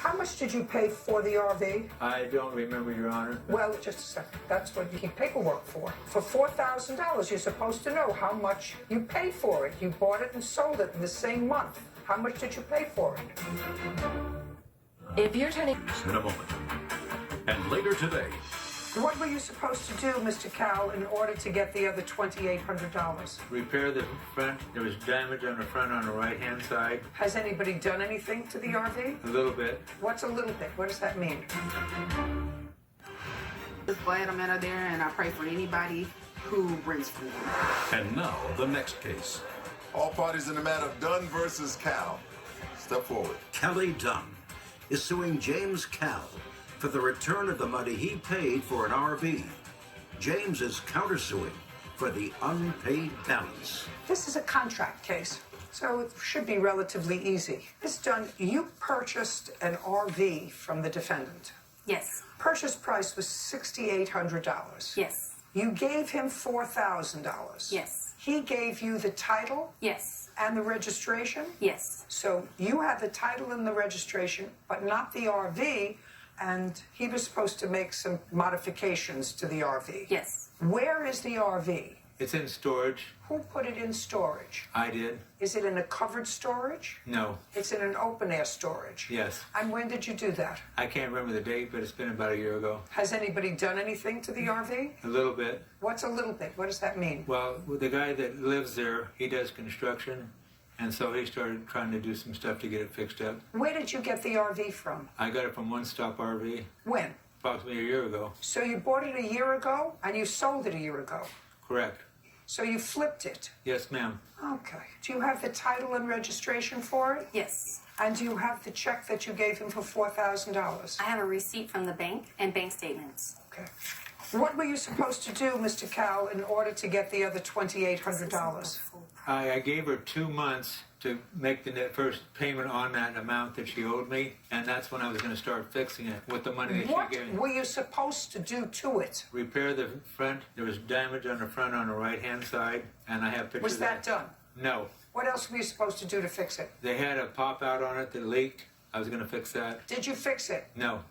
How much did you pay for the RV? I don't remember, Your Honor. Well, just a second. That's what you keep paperwork for. For $4,000, you're supposed to know how much you paid for it. You bought it and sold it in the same month. How much did you pay for it? If you're turning... In a moment. And later today... What were you supposed to do, Mr. Cal, in order to get the other $2,800? Repair the front. There was damage on the front on the right-hand side. Has anybody done anything to the RV? A little bit. What's a little bit? What does that mean? Just glad I'm out of there, and I pray for anybody who brings food. And now, the next case. All parties in the matter of Dunn versus Cal. Step forward. Kelly Dunn is suing James Cal for the return of the money he paid for an RV. James is countersuing for the unpaid balance. This is a contract case, so it should be relatively easy. Ms. Dunn, you purchased an RV from the defendant. Yes. Purchase price was $6,800. Yes. You gave him $4,000. Yes. He gave you the title? Yes. And the registration? Yes. So you had the title and the registration, but not the RV, and he was supposed to make some modifications to the RV. Yes. Where is the RV? It's in storage. Who put it in storage? I did. Is it in a covered storage? No. It's in an open-air storage? Yes. And when did you do that? I can't remember the date, but it's been about a year ago. Has anybody done anything to the RV? A little bit. What's a little bit? What does that mean? Well, the guy that lives there, he does construction, and so he started trying to do some stuff to get it fixed up. Where did you get the RV from? I got it from One Stop RV When? approximately a year ago. So you bought it a year ago, and you sold it a year ago? Correct. So you flipped it? Yes, ma'am. Okay. Do you have the title and registration for it? Yes. And do you have the check that you gave him for $4,000? I have a receipt from the bank and bank statements. Okay. What were you supposed to do, Mr. Cal, in order to get the other $2,800? I gave her 2 months to make the net first payment on that amount that she owed me, and that's when I was going to start fixing it with the money that What she gave me. were you supposed to do to it? Repair the front. There was damage on the front on the right-hand side, and I have pictures Was of that done? No. What else were you supposed to do to fix it? They had a pop-out on it that leaked. I was going to fix that. Did you fix it? No.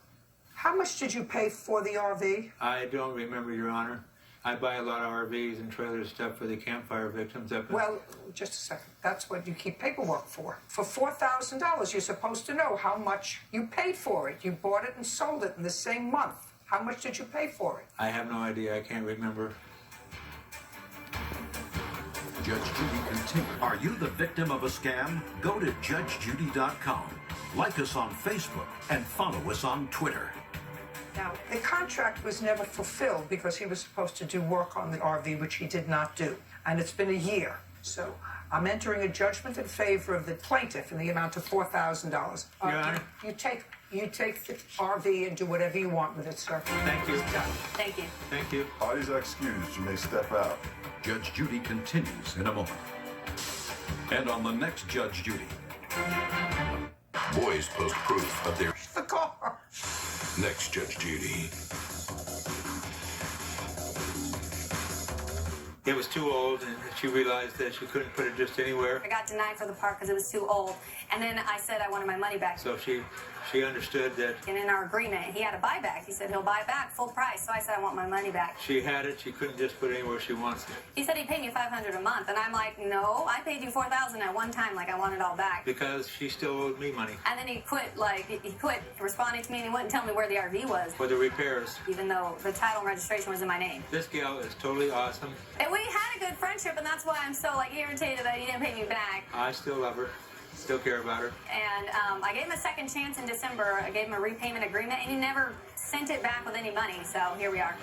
How much did you pay for the RV? I don't remember, Your Honor. I buy a lot of RVs and trailers stuff for the campfire victims up in... Well, just a second. That's what you keep paperwork for. For $4,000, you're supposed to know how much you paid for it. You bought it and sold it in the same month. How much did you pay for it? I have no idea. I can't remember. Judge Judy continues. Are you the victim of a scam? Go to judgejudy.com. Like us on Facebook and follow us on Twitter. Now, the contract was never fulfilled because he was supposed to do work on the RV, which he did not do. And it's been a year. So I'm entering a judgment in favor of the plaintiff in the amount of $4,000. Your Honor. You take the RV and do whatever you want with it, sir. Thank you. Thank you. Thank you. Parties are excused. You may step out. Judge Judy continues in a moment. And on the next Judge Judy. Boys post proof of their... The car. Next Judge Judy. It was too old, and she realized that she couldn't put it just anywhere. I got denied for the park because it was too old. And then I said I wanted my money back. So she understood that And in our agreement, he had a buyback. He said he'll buy back full price. So I said I want my money back. she had it. She couldn't just put it anywhere she wants it. He said he'd pay me $500 a month. And I'm like, no, I paid you $4,000 at one time. Like, I want it all back. Because she still owed me money And then he quit responding to me, and he wouldn't tell me where the RV was, for the repairs. even though the title and registration was in my name. This gal is totally awesome. And we had a good friendship, and that's why I'm so irritated that he didn't pay me back. I still love her. Still care about her. And I gave him a second chance in December. I gave him a repayment agreement, and he never sent it back with any money. So here we are.